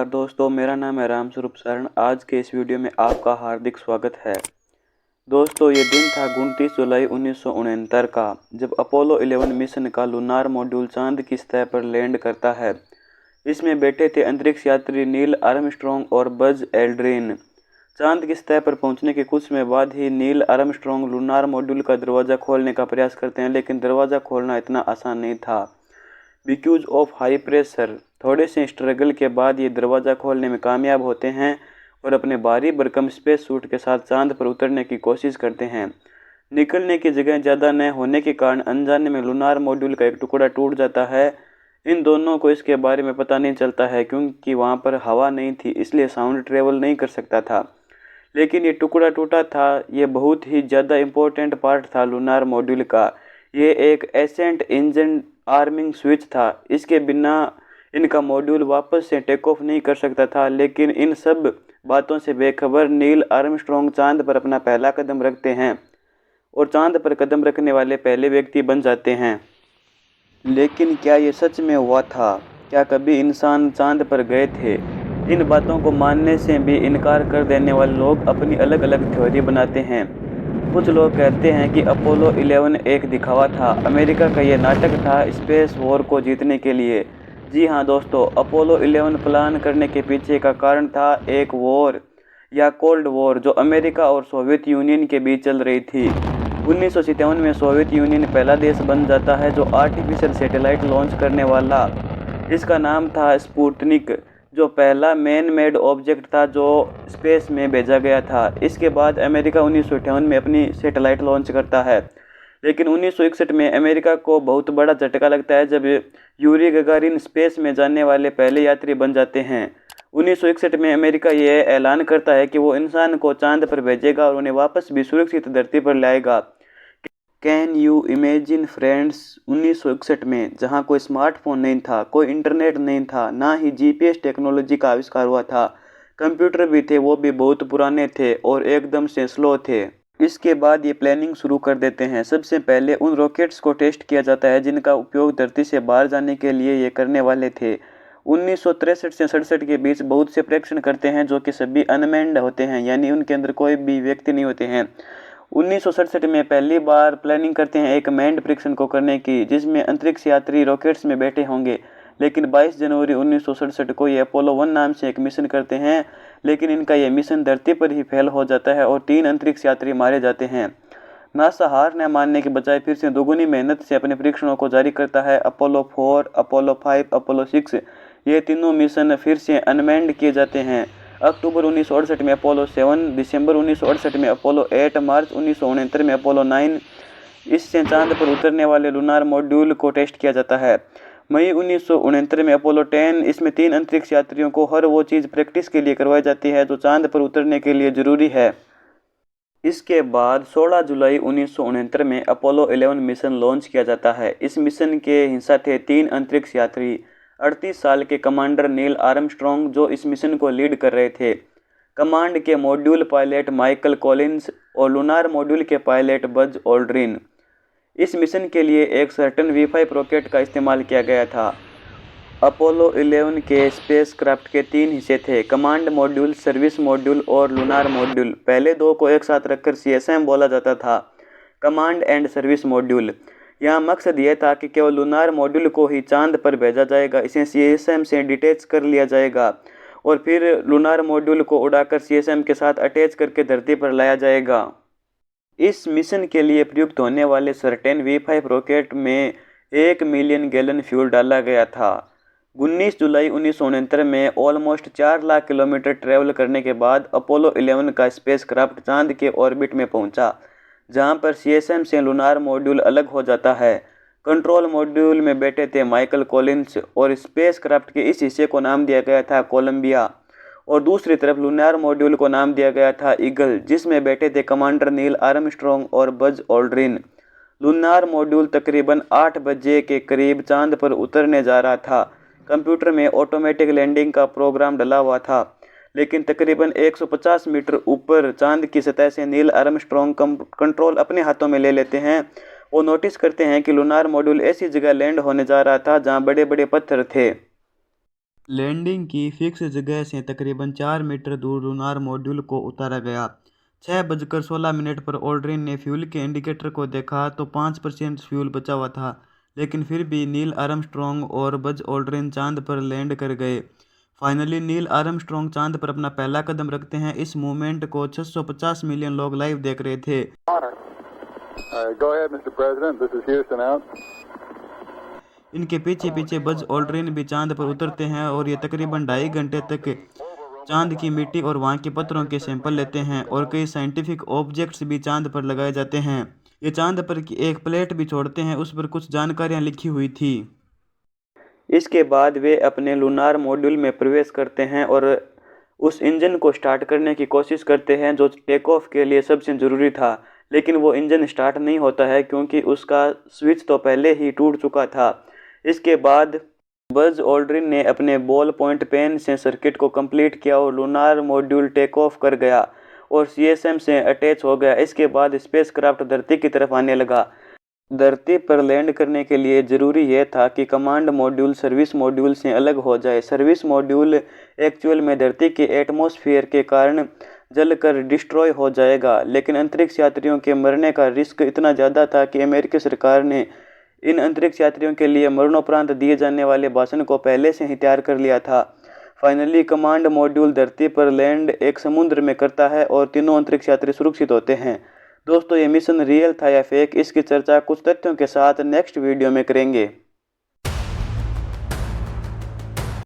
दोस्तों, मेरा नाम है रामस्वरूप शरण। आज के इस वीडियो में आपका हार्दिक स्वागत है। दोस्तों, ये दिन था 29 जुलाई 1969 का, जब अपोलो 11 मिशन का लूनार मॉड्यूल चांद की सतह पर लैंड करता है। इसमें बैठे थे अंतरिक्ष यात्री नील आर्मस्ट्रॉन्ग और बज एल्ड्रिन। चांद की सतह पर पहुंचने के कुछ समय बाद ही नील आर्मस्ट्रॉन्ग लूनार मॉड्यूल का दरवाज़ा खोलने का प्रयास करते हैं, लेकिन दरवाज़ा खोलना इतना आसान नहीं था बिकॉज ऑफ हाई प्रेशर। थोड़े से स्ट्रगल के बाद ये दरवाज़ा खोलने में कामयाब होते हैं और अपने भारी भरकम स्पेस सूट के साथ चांद पर उतरने की कोशिश करते हैं। निकलने की जगह ज़्यादा न होने के कारण अनजाने में लूनार मॉड्यूल का एक टुकड़ा टूट जाता है। इन दोनों को इसके बारे में पता नहीं चलता है क्योंकि वहाँ पर हवा नहीं थी, इसलिए साउंड ट्रेवल नहीं कर सकता था। लेकिन ये टुकड़ा टूटा था, ये बहुत ही ज़्यादा इम्पोर्टेंट पार्ट था लूनार मॉड्यूल का। ये एक एसेंट इंजन आर्मिंग स्विच था। इसके बिना इनका मॉड्यूल वापस से टेक ऑफ नहीं कर सकता था। लेकिन इन सब बातों से बेखबर नील आर्मस्ट्रॉन्ग चांद पर अपना पहला कदम रखते हैं और चांद पर कदम रखने वाले पहले व्यक्ति बन जाते हैं। लेकिन क्या ये सच में हुआ था? क्या कभी इंसान चांद पर गए थे? इन बातों को मानने से भी इनकार कर देने वाले लोग अपनी अलग अलग थ्योरी बनाते हैं। कुछ लोग कहते हैं कि अपोलो 11 एक दिखावा था, अमेरिका का ये नाटक था स्पेस वॉर को जीतने के लिए। जी हाँ दोस्तों, अपोलो 11 प्लान करने के पीछे का कारण था एक वॉर या कोल्ड वॉर जो अमेरिका और सोवियत यूनियन के बीच चल रही थी। 1957 में सोवियत यूनियन पहला देश बन जाता है जो आर्टिफिशियल सैटेलाइट लॉन्च करने वाला। इसका नाम था स्पुतनिक, जो पहला मैन मेड ऑब्जेक्ट था जो स्पेस में भेजा गया था। इसके बाद अमेरिका 1958 में अपनी सैटेलाइट लॉन्च करता है। लेकिन 1961 में अमेरिका को बहुत बड़ा झटका लगता है जब यूरी गगारिन स्पेस में जाने वाले पहले यात्री बन जाते हैं। 1961 में अमेरिका यह ऐलान करता है कि वो इंसान को चांद पर भेजेगा और उन्हें वापस भी सुरक्षित धरती पर लाएगा। कैन यू इमेजिन फ्रेंड्स, 1961 में जहां कोई स्मार्टफोन नहीं था, कोई इंटरनेट नहीं था, ना ही जीपीएस टेक्नोलॉजी का आविष्कार हुआ था। कंप्यूटर भी थे, वो भी बहुत पुराने थे और एकदम से स्लो थे। इसके बाद ये प्लानिंग शुरू कर देते हैं। सबसे पहले उन रॉकेट्स को टेस्ट किया जाता है जिनका उपयोग धरती से बाहर जाने के लिए ये करने वाले थे। 1963 से 67 के बीच बहुत से परीक्षण करते हैं जो कि सभी अनमैन्ड होते हैं, यानी उनके अंदर कोई भी व्यक्ति नहीं होते हैं। 1967 में पहली बार प्लानिंग करते हैं एक मैंड परीक्षण को करने की, जिसमें अंतरिक्ष यात्री रॉकेट्स में बैठे होंगे। लेकिन 22 जनवरी 1967 को ये अपोलो 1 नाम से एक मिशन करते हैं, लेकिन इनका यह मिशन धरती पर ही फेल हो जाता है और 3 अंतरिक्ष यात्री मारे जाते हैं। नासा हार न मानने के बजाय फिर से दोगुनी मेहनत से अपने परीक्षणों को जारी करता है। अपोलो 4, अपोलो 5, अपोलो 6 ये तीनों मिशन फिर से अनमैन्ड किए जाते हैं। अक्टूबर 1968 में अपोलो 7, दिसंबर 1968 में अपोलो 8, मार्च 1969 में अपोलो 9 इससे चांद पर उतरने वाले लूनार मॉड्यूल को टेस्ट किया जाता है। मई 1969 में अपोलो 10, इसमें 3 अंतरिक्ष यात्रियों को हर वो चीज़ प्रैक्टिस के लिए करवाई जाती है जो चांद पर उतरने के लिए ज़रूरी है। इसके बाद 16 जुलाई 1969 में अपोलो 11 मिशन लॉन्च किया जाता है। इस मिशन के हिस्सा थे 3 अंतरिक्ष यात्री, 38 साल के कमांडर नील आर्मस्ट्रॉन्ग जो इस मिशन को लीड कर रहे थे, कमांड के मॉड्यूल पायलट माइकल कॉलिंस और लूनार मॉड्यूल के पायलट बज ऑल्ड्रिन। इस मिशन के लिए एक सर्टन V5 रॉकेट का इस्तेमाल किया गया था। अपोलो 11 के स्पेसक्राफ्ट के 3 हिस्से थे, कमांड मॉड्यूल, सर्विस मॉड्यूल और लूनार मॉड्यूल। पहले 2 को एक साथ रखकर CSM बोला जाता था, कमांड एंड सर्विस मॉड्यूल। यहाँ मकसद यह था कि केवल लूनार मॉड्यूल को ही चांद पर भेजा जाएगा, इसे CSM से डिटैच कर लिया जाएगा और फिर लूनार मॉड्यूल को उड़ाकर CSM के साथ अटैच करके धरती पर लाया जाएगा। इस मिशन के लिए प्रयुक्त होने वाले सर्टेन V5 रॉकेट में 1 मिलियन गैलन फ्यूल डाला गया था। 19 जुलाई 1969 में ऑलमोस्ट 4 लाख किलोमीटर ट्रैवल करने के बाद अपोलो 11 का स्पेसक्राफ्ट चांद के ऑर्बिट में पहुंचा, जहां पर CSM से लूनार मॉड्यूल अलग हो जाता है। कंट्रोल मॉड्यूल में बैठे थे माइकल कॉलिंस और स्पेसक्राफ्ट के इस हिस्से को नाम दिया गया था कोलंबिया, और दूसरी तरफ लूनार मॉड्यूल को नाम दिया गया था ईगल, जिसमें बैठे थे कमांडर नील आर्मस्ट्रॉन्ग और बज ऑल्ड्रिन। लूनार मॉड्यूल तकरीबन 8 बजे के करीब चांद पर उतरने जा रहा था। कंप्यूटर में ऑटोमेटिक लैंडिंग का प्रोग्राम डला हुआ था, लेकिन तकरीबन 150 मीटर ऊपर चांद की सतह से नील आर्मस्ट्रॉन्ग कंट्रोल अपने हाथों में ले लेते हैं। वो नोटिस करते हैं कि लूनार मॉड्यूल ऐसी जगह लैंड होने जा रहा था जहां बड़े बड़े पत्थर थे। लैंडिंग की फिक्स जगह से तकरीबन 4 मीटर दूर लूनार मॉड्यूल को उतारा गया। 6:16 पर ऑल्ड्रिन ने फ्यूल के इंडिकेटर को देखा तो 5% फ्यूल बचा हुआ था, लेकिन फिर भी नील आर्मस्ट्रॉन्ग और बज ऑल्ड्रिन चांद पर लैंड कर गए। फाइनली नील आर्मस्ट्रॉन्ग चांद पर अपना पहला कदम रखते हैं। इस मूवमेंट को 650 मिलियन लोग लाइव देख रहे थे। Go ahead, Mr. President. This is Houston out. इनके पीछे पीछे बज ऑल्ड्रिन भी चांद पर उतरते हैं और ये तकरीबन 2.5 घंटे तक चांद की मिट्टी और वहाँ के पत्थरों के सैंपल लेते हैं और कई साइंटिफिक ऑब्जेक्ट्स भी चांद पर लगाए जाते हैं। ये चांद पर की एक प्लेट भी छोड़ते हैं, उस पर कुछ जानकारियाँ लिखी हुई थी। इसके बाद वे अपने लूनार मॉड्यूल में प्रवेश करते हैं और उस इंजन को स्टार्ट करने की कोशिश करते हैं जो टेक ऑफ के लिए सबसे ज़रूरी था, लेकिन वो इंजन स्टार्ट नहीं होता है क्योंकि उसका स्विच तो पहले ही टूट चुका था। इसके बाद बज ऑल्ड्रिन ने अपने बॉल पॉइंट पेन से सर्किट को कंप्लीट किया और लूनार मॉड्यूल टेक ऑफ कर गया और सीएसएम से अटैच हो गया। इसके बाद स्पेसक्राफ्ट धरती की तरफ आने लगा। धरती पर लैंड करने के लिए ज़रूरी यह था कि कमांड मॉड्यूल सर्विस मॉड्यूल से अलग हो जाए। सर्विस मॉड्यूल एक्चुअल में धरती के एटमॉस्फेयर के कारण जलकर डिस्ट्रॉय हो जाएगा, लेकिन अंतरिक्ष यात्रियों के मरने का रिस्क इतना ज़्यादा था कि अमेरिकी सरकार ने इन अंतरिक्ष यात्रियों के लिए मरणोपरांत दिए जाने वाले भाषण को पहले से ही तैयार कर लिया था। फाइनली कमांड मॉड्यूल धरती पर लैंड एक समुद्र में करता है और तीनों अंतरिक्ष यात्री सुरक्षित होते हैं। दोस्तों, ये मिशन रियल था या फेक, इसकी चर्चा कुछ तथ्यों के साथ नेक्स्ट वीडियो में करेंगे।